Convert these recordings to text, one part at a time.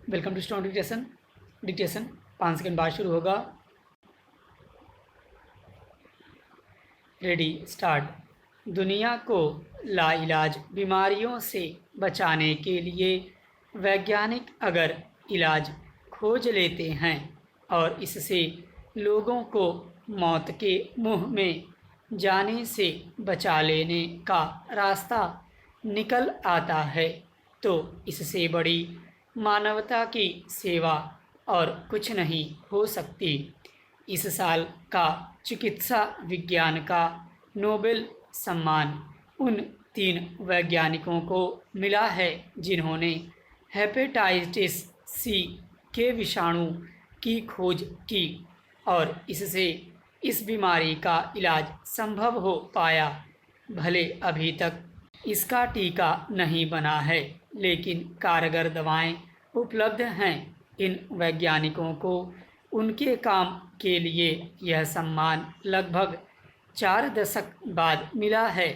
Welcome to stone dictation. Dictation 5 second बाद शुरू होगा। Ready start. दुनिया को लाइलाज बीमारियों से बचाने के लिए वैज्ञानिक अगर इलाज खोज लेते हैं और इससे लोगों को मौत के मुंह में जाने से बचा लेने का रास्ता निकल आता है तो इससे बड़ी मानवता की सेवा और कुछ नहीं हो सकती। इस साल का चिकित्सा विज्ञान का नोबेल सम्मान उन 3 वैज्ञानिकों को मिला है जिन्होंने हेपेटाइटिस सी के विषाणु की खोज की और इससे इस बीमारी का इलाज संभव हो पाया। भले अभी तक इसका टीका नहीं बना है लेकिन कारगर दवाएं उपलब्ध हैं। इन वैज्ञानिकों को उनके काम के लिए यह सम्मान लगभग 4 दशक बाद मिला है,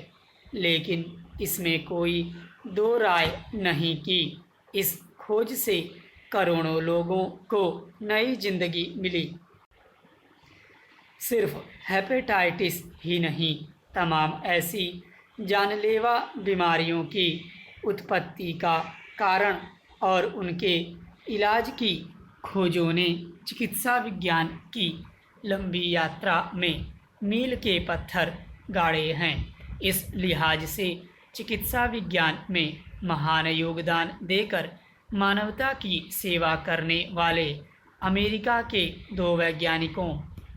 लेकिन इसमें कोई दो राय नहीं कि इस खोज से करोड़ों लोगों को नई जिंदगी मिली। सिर्फ हेपेटाइटिस ही नहीं, तमाम ऐसी जानलेवा बीमारियों की उत्पत्ति का कारण और उनके इलाज की खोजों ने चिकित्सा विज्ञान की लंबी यात्रा में मील के पत्थर गाड़े हैं। इस लिहाज से चिकित्सा विज्ञान में महान योगदान देकर मानवता की सेवा करने वाले अमेरिका के 2 वैज्ञानिकों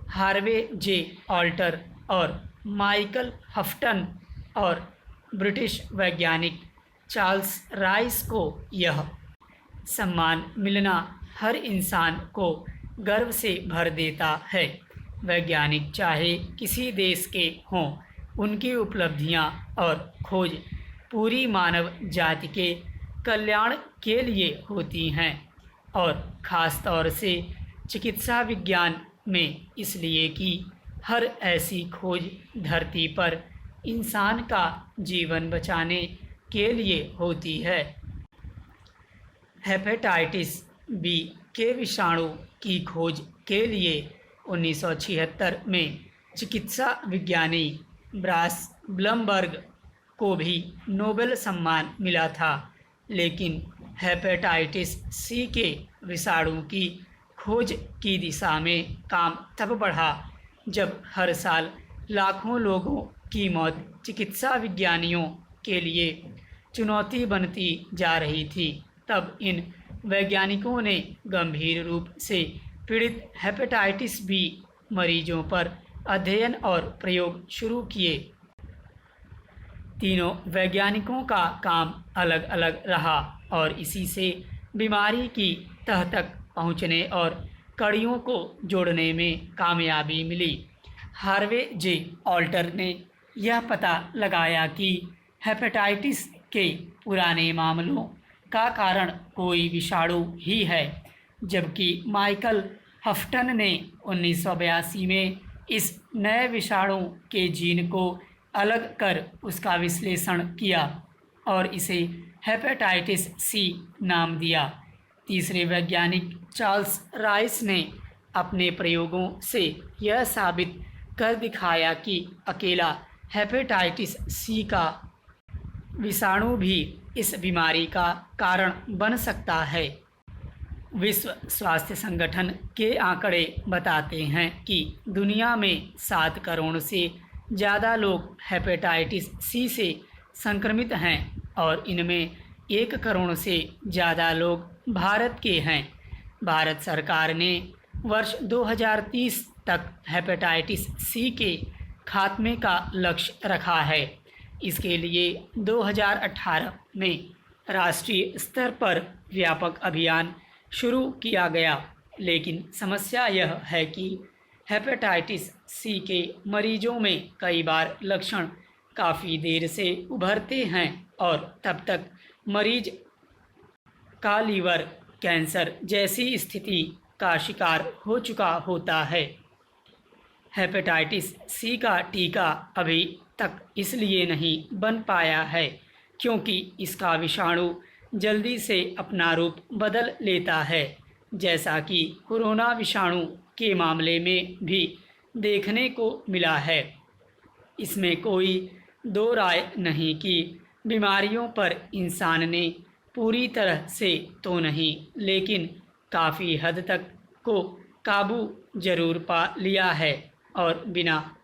हार्वे जे ऑल्टर और माइकल हफटन और ब्रिटिश वैज्ञानिक चार्ल्स राइस को यह सम्मान मिलना हर इंसान को गर्व से भर देता है। वैज्ञानिक चाहे किसी देश के हों, उनकी उपलब्धियां और खोज पूरी मानव जाति के कल्याण के लिए होती हैं और ख़ास तौर से चिकित्सा विज्ञान में इसलिए कि हर ऐसी खोज धरती पर इंसान का जीवन बचाने के लिए होती है। हेपेटाइटिस बी के विषाणु की खोज के लिए 1976 में चिकित्सा विज्ञानी ब्रास ब्लमबर्ग को भी नोबेल सम्मान मिला था, लेकिन हेपेटाइटिस सी के विषाणु की खोज की दिशा में काम तब बढ़ा जब हर साल लाखों लोगों की मौत चिकित्सा विज्ञानियों के लिए चुनौती बनती जा रही थी। तब इन वैज्ञानिकों ने गंभीर रूप से पीड़ित हेपेटाइटिस बी मरीजों पर अध्ययन और प्रयोग शुरू किए। तीनों वैज्ञानिकों का काम अलग अलग रहा और इसी से बीमारी की तह तक पहुंचने और कड़ियों को जोड़ने में कामयाबी मिली। हार्वे जे ऑल्टर ने यह पता लगाया कि हेपेटाइटिस के पुराने मामलों का कारण कोई विषाणु ही है, जबकि माइकल हफटन ने 1982 में इस नए विषाणु के जीन को अलग कर उसका विश्लेषण किया और इसे हेपेटाइटिस सी नाम दिया। तीसरे वैज्ञानिक चार्ल्स राइस ने अपने प्रयोगों से यह साबित कर दिखाया कि अकेला हेपेटाइटिस सी का विषाणु भी इस बीमारी का कारण बन सकता है। विश्व स्वास्थ्य संगठन के आंकड़े बताते हैं कि दुनिया में 7 करोड़ से ज़्यादा लोग हेपेटाइटिस सी से संक्रमित हैं और इनमें 1 करोड़ से ज़्यादा लोग भारत के हैं। भारत सरकार ने वर्ष 2030 तक हेपेटाइटिस सी के खात्मे का लक्ष्य रखा है। इसके लिए 2018 में राष्ट्रीय स्तर पर व्यापक अभियान शुरू किया गया, लेकिन समस्या यह है कि हेपेटाइटिस सी के मरीजों में कई बार लक्षण काफ़ी देर से उभरते हैं और तब तक मरीज का लीवर कैंसर जैसी स्थिति का शिकार हो चुका होता है। हेपेटाइटिस सी का टीका अभी तक इसलिए नहीं बन पाया है क्योंकि इसका विषाणु जल्दी से अपना रूप बदल लेता है, जैसा कि कोरोना विषाणु के मामले में भी देखने को मिला है। इसमें कोई दो राय नहीं कि बीमारियों पर इंसान ने पूरी तरह से तो नहीं, लेकिन काफ़ी हद तक को काबू जरूर पा लिया है, और बिना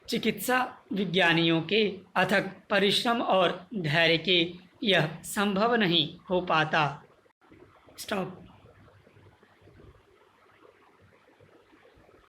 चिकित्सा विज्ञानियों के अथक परिश्रम और धैर्य के यह संभव नहीं हो पाता। स्टॉप।